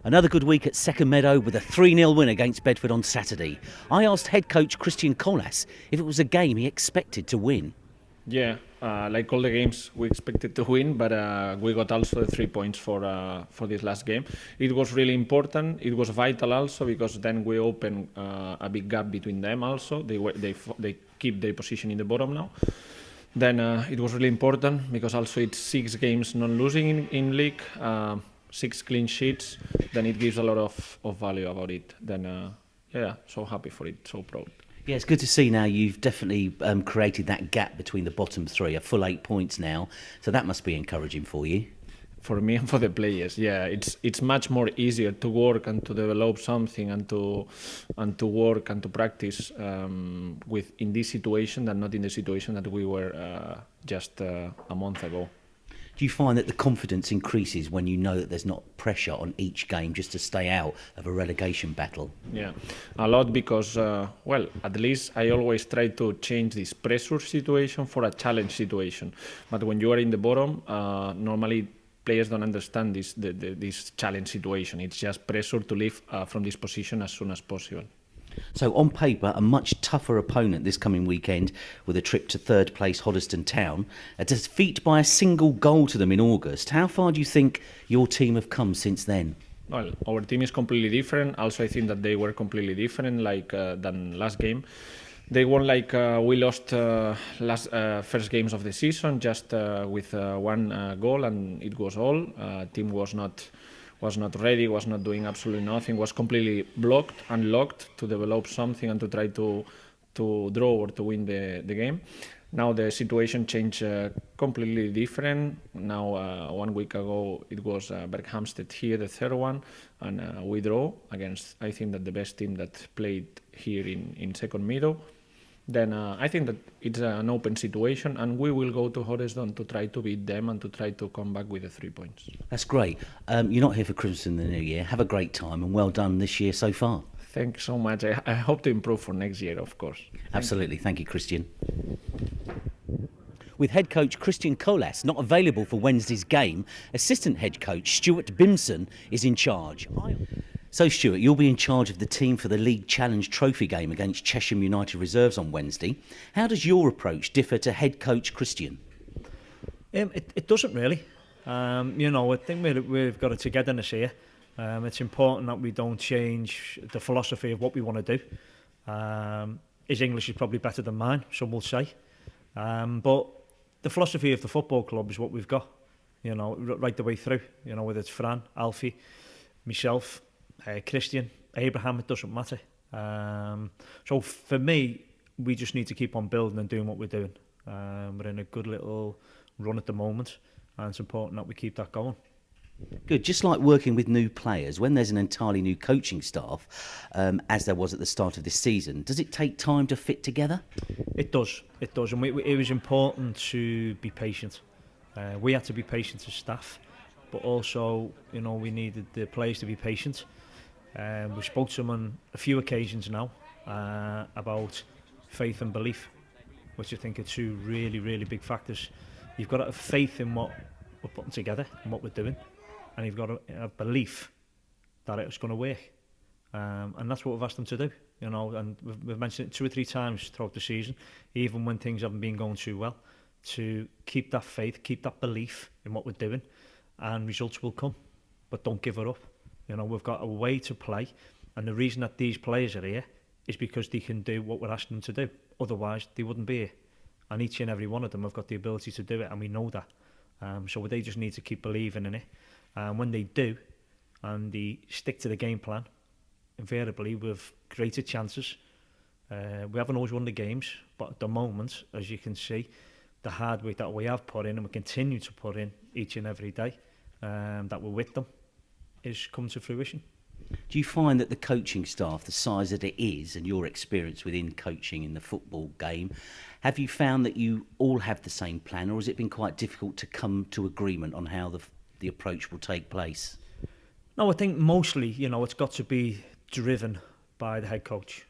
Another good week at Second Meadow with a 3-0 win against Bedford on Saturday. I asked head coach Cristian Colás if it was a game he expected to win. Yeah, like all the games, we expected to win, but we got also the 3 points for this last game. It was really important. It was vital also because then we opened a big gap between them. Also, they keep their position in the bottom now. Then it was really important because also it's 6 games non-losing in league, 6 clean sheets. Then it gives a lot of value about it. Then yeah, so happy for it, so proud. Yeah, it's good to see now you've definitely created that gap between the bottom 3, a full 8 points now. So that must be encouraging for you. For me and for the players, yeah, it's much more easier to work and to develop something and to work and to practice with in this situation than not in the situation that we were just a month ago. Do you find that the confidence increases when you know that there's not pressure on each game just to stay out of a relegation battle? Yeah, a lot because, well, at least I always try to change this pressure situation for a challenge situation. But when you are in the bottom, normally players don't understand this challenge situation. It's just pressure to leave from this position as soon as possible. So on paper, a much tougher opponent this coming weekend with a trip to third place Hoddesdon Town. A defeat by a single goal to them in August. How far do you think your team have come since then? Well, our team is completely different. Also, I think that they were completely different than last game. They won like we lost first games of the season just with 1 goal, and it was all. Team was not ready, was not doing absolutely nothing, was completely blocked, unlocked to develop something and to try to draw or to win the game. Now the situation changed completely different. Now 1 week ago it was Berkhamsted here, the third one, and we draw against, I think, that the best team that played here in Second Meadow. Then I think that it's an open situation and we will go to Hoddesdon to try to beat them and to try to come back with the 3 points. That's great. You're not here for Christmas in the New Year. Have a great time and well done this year so far. Thanks so much. I hope to improve for next year, of course. Absolutely. Thank you, Cristian. With head coach Cristian Colás not available for Wednesday's game, assistant head coach Stuart Bimson is in charge. So, Stuart, you'll be in charge of the team for the League Challenge Trophy game against Chesham United Reserves on Wednesday. How does your approach differ to head coach Cristian? It doesn't really. I think we've got a togetherness here. It's important that we don't change the philosophy of what we want to do. His English is probably better than mine, some will say. But the philosophy of the football club is what we've got, right the way through. Whether it's Fran, Alfie, myself, Christian, Abraham, it doesn't matter. So for me, we just need to keep on building and doing what we're doing. We're in a good little run at the moment, and it's important that we keep that going. Good. Just like working with new players, when there's an entirely new coaching staff, as there was at the start of this season, does it take time to fit together? It does. And it was important to be patient. We had to be patient as staff, but also, we needed the players to be patient. We spoke to them on a few occasions now about faith and belief, which I think are 2 really, really big factors. You've got to have faith in what we're putting together and what we're doing, and you've got to have belief that it's going to work. And that's what we've asked them to do, and we've mentioned it 2 or 3 times throughout the season, even when things haven't been going too well, to keep that faith, keep that belief in what we're doing, and results will come, but don't give it up. We've got a way to play, and the reason that these players are here is because they can do what we're asking them to do. Otherwise, they wouldn't be here. And each and every one of them have got the ability to do it, and we know that. So they just need to keep believing in it. And when they do, and they stick to the game plan, invariably with greater chances. We haven't always won the games, but at the moment, as you can see, the hard work that we have put in and we continue to put in each and every day, that we're with them, is come to fruition. Do you find that the coaching staff, the size that it is, and your experience within coaching in the football game, have you found that you all have the same plan, or has it been quite difficult to come to agreement on how the approach will take place? No, I think mostly, it's got to be driven by the head coach,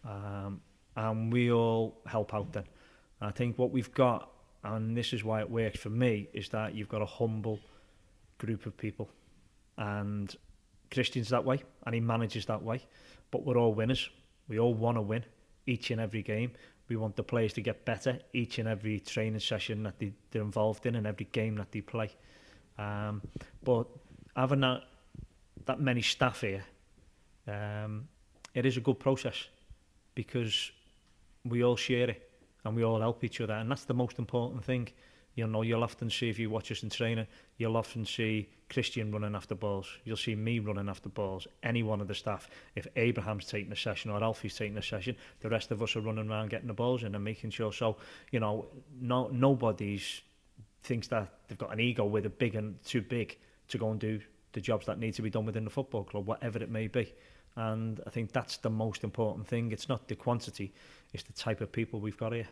and we all help out then. I think what we've got and this is why it works for me, is that you've got a humble group of people, and Cristian's that way, and he manages that way, but we're all winners. We all want to win each and every game. We want the players to get better each and every training session that they're involved in and every game that they play. But having that many staff here, it is a good process because we all share it and we all help each other, and that's the most important thing. You know, you'll often see, if you watch us in training, you'll often see Cristian running after balls. You'll see me running after balls. Any one of the staff. If Abraham's taking a session or Alfie's taking a session, the rest of us are running around getting the balls in and making sure. So, you know, nobody's thinks that they've got an ego where they're big and too big to go and do the jobs that need to be done within the football club, whatever it may be. And I think that's the most important thing. It's not the quantity, it's the type of people we've got here.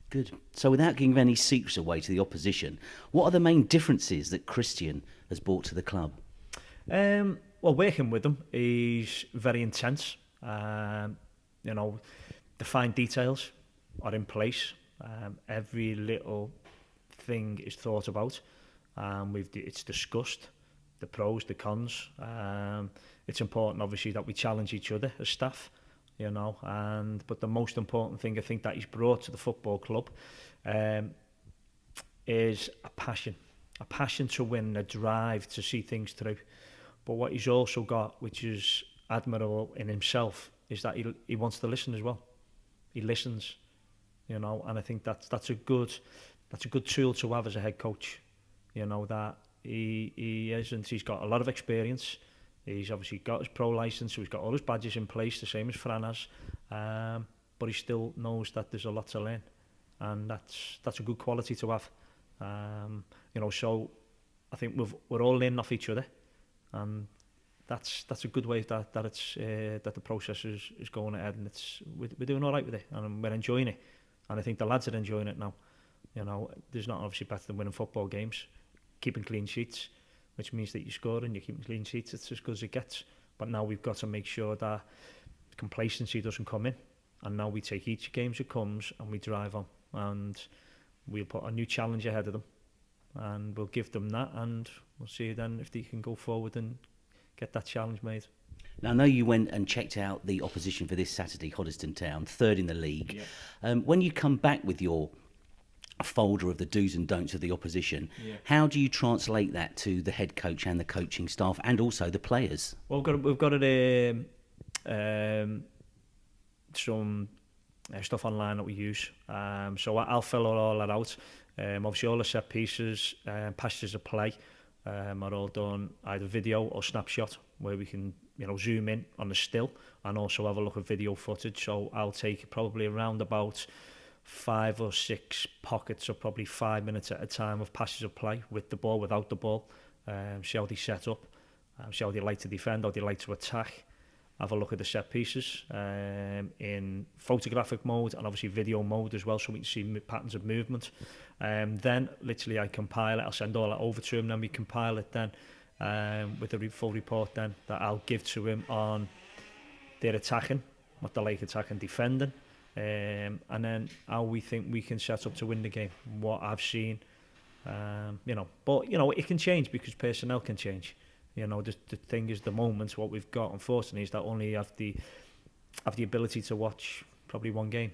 Good. So without giving any secrets away to the opposition, what are the main differences that Cristian has brought to the club? Well, working with him, he's very intense. You know, the fine details are in place. Every little thing is thought about. It's discussed, the pros, the cons. It's important, obviously, that we challenge each other as staff. You know, but the most important thing I think that he's brought to the football club is a passion to win, a drive to see things through. But what he's also got, which is admirable in himself, is that he wants to listen as well. He listens, you know, and I think that's a good tool to have as a head coach. You know, that he's got a lot of experience. He's obviously got his pro licence, so he's got all his badges in place, the same as Fran has. But he still knows that there's a lot to learn, and that's a good quality to have. You know, so I think we're all learning off each other, and that's a good way that the process is going ahead, and we're doing all right with it, and we're enjoying it, and I think the lads are enjoying it now. You know, there's not obviously better than winning football games, keeping clean sheets, which means that you score and you keep clean sheets. It's as good as it gets. But now we've got to make sure that complacency doesn't come in. And now we take each game as it comes and we drive on. And we'll put a new challenge ahead of them. And we'll give them that. And we'll see then if they can go forward and get that challenge made. Now, I know you went and checked out the opposition for this Saturday, Hoddesdon Town, third in the league. Yeah. When you come back with your folder of the do's and don'ts of the opposition, how do you translate that to the head coach and the coaching staff and also the players? Well, we've got some stuff online that we use, so I'll fill all that out. Obviously all the set pieces, passages of play are all done either video or snapshot, where we can, you know, zoom in on the still and also have a look at video footage. So I'll take probably around about 5 or 6 pockets of probably 5 minutes at a time of passes of play, with the ball, without the ball, see how they set up, see how they like to defend, how they like to attack, have a look at the set pieces in photographic mode and obviously video mode as well, so we can see patterns of movement. Then literally I compile it, I'll send all that over to him, then we compile it then with a full report then that I'll give to him on their attacking, what they like attacking, defending, and then how we think we can set up to win the game, what I've seen, you know. But you know, it can change because personnel can change. You know, the thing is, the moment what we've got, unfortunately, is that only have the ability to watch probably one game.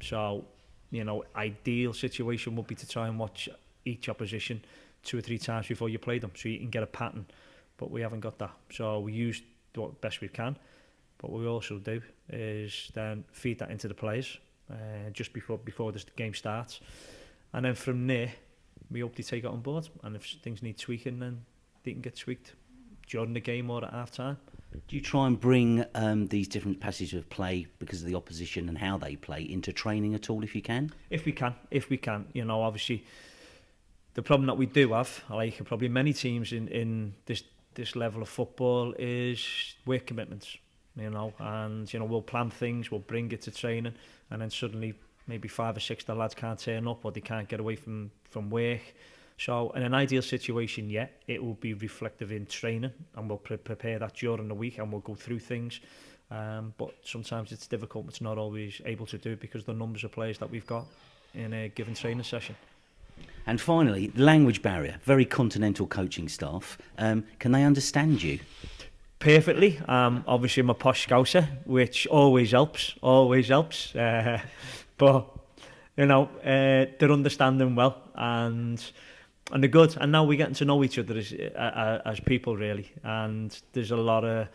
So, you know, ideal situation would be to try and watch each opposition 2 or 3 times before you play them, so you can get a pattern. But we haven't got that, so we use what best we can. But what we also do is then feed that into the players just before the game starts, and then from there we hope they take it on board. And if things need tweaking, then they can get tweaked during the game or at half time. Do you try and bring these different passages of play, because of the opposition and how they play, into training at all, if you can? If we can, you know, obviously the problem that we do have, like probably many teams in this level of football, is work commitments. You know, and you know, we'll plan things, we'll bring it to training, and then suddenly maybe 5 or 6 of the lads can't turn up, or they can't get away from work. So in an ideal situation, it will be reflective in training, and we'll prepare that during the week, and we'll go through things. But sometimes it's difficult. It's not always able to do because the numbers of players that we've got in a given training session. And finally, language barrier, very continental coaching staff. Can they understand you? Perfectly. Obviously I'm a posh Scouser, which always helps. But you know, they're understanding well, and they're good. And now we're getting to know each other as people, really. And there's a lot of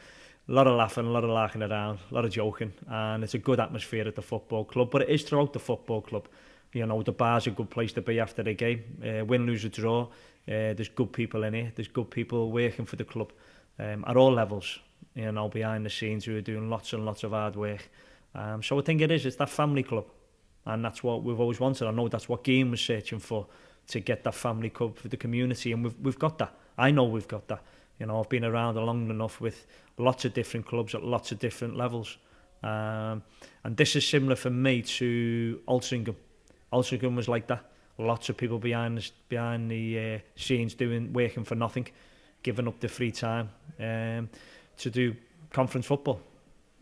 laughing, a lot of larking around, a lot of joking, and it's a good atmosphere at the football club. But it is throughout the football club. You know, the bar's a good place to be after a game. Win, lose or draw. There's good people in here. There's good people working for the club at all levels. You know, behind the scenes who are doing lots and lots of hard work. So I think it's that family club, and that's what we've always wanted. I know that's what Game was searching for, to get that family club for the community, and we've got that. I know we've got that. You know, I've been around long enough with lots of different clubs at lots of different levels, and this is similar for me to Altrincham. Altrincham was like that. Lots of people behind the scenes working for nothing, giving up their free time to do conference football,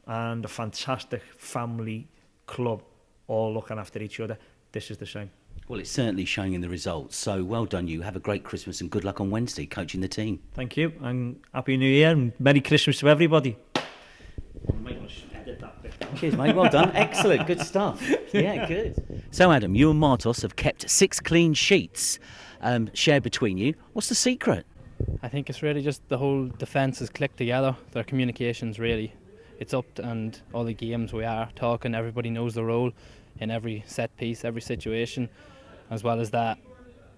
and a fantastic family club, all looking after each other. This is the same. Well, it's certainly showing in the results. So well done you. Have a great Christmas and good luck on Wednesday coaching the team. Thank you, and Happy New Year and Merry Christmas to everybody. Cheers, mate. Well done. Excellent. Good stuff. Yeah, good. So, Adam, you and Martos have kept 6 clean sheets shared between you. What's the secret? I think it's really just the whole defence has clicked together. Their communication's really, it's up, and all the games we are talking, everybody knows the role in every set piece, every situation. As well as that,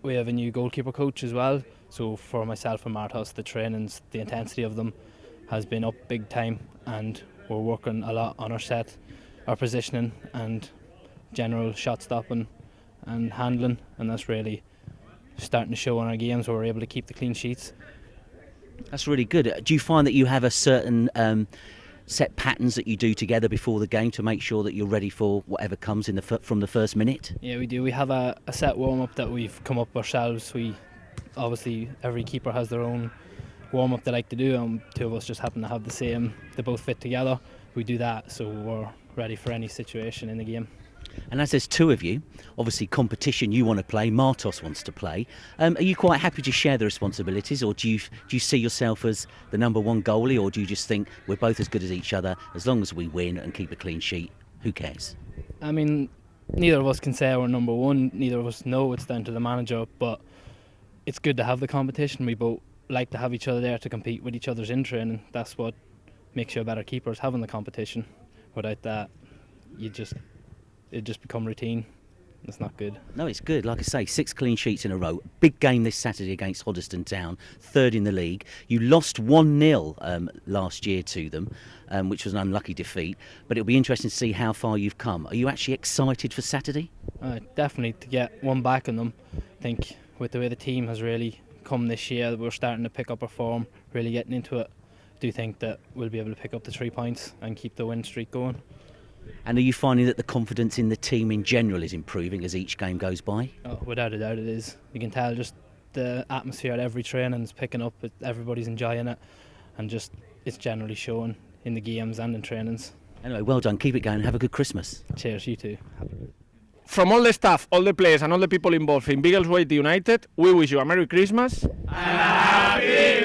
we have a new goalkeeper coach as well. So for myself and Martos, the trainings, the intensity of them has been up big time, and we're working a lot on our set, our positioning and general shot stopping and handling, and that's really starting to show in our games where we're able to keep the clean sheets. That's really good. Do you find that you have a certain set patterns that you do together before the game to make sure that you're ready for whatever comes in from the first minute? Yeah, we do. We have a set warm-up that we've come up ourselves. Obviously every keeper has their own warm-up they like to do, and 2 of us just happen to have the same. They both fit together. We do that, so we're ready for any situation in the game. And as there's 2 of you, obviously competition, you want to play, Martos wants to play. Are you quite happy to share the responsibilities, or do you see yourself as the number 1 goalie, or do you just think we're both as good as each other, as long as we win and keep a clean sheet, who cares? I mean, neither of us can say we're number 1, neither of us know, it's down to the manager, but it's good to have the competition. We both like to have each other there to compete with each other's in training. That's what makes you a better keeper, is having the competition. Without that, it just become routine. It's not good. No, it's good. Like I say, 6 clean sheets in a row. Big game this Saturday against Hoddesdon Town, 3rd in the league. You lost 1-0 last year to them, which was an unlucky defeat. But it'll be interesting to see how far you've come. Are you actually excited for Saturday? Definitely, to get one back on them. I think with the way the team has really come this year, we're starting to pick up our form, really getting into it. I do think that we'll be able to pick up the 3 points and keep the win streak going. And are you finding that the confidence in the team in general is improving as each game goes by? Oh, without a doubt it is. You can tell just the atmosphere at every training's picking up, everybody's enjoying it, and just it's generally showing in the games and in trainings. Anyway, well done, keep it going, have a good Christmas. Cheers, you too. From all the staff, all the players and all the people involved in Biggleswade United, we wish you a Merry Christmas and a Happy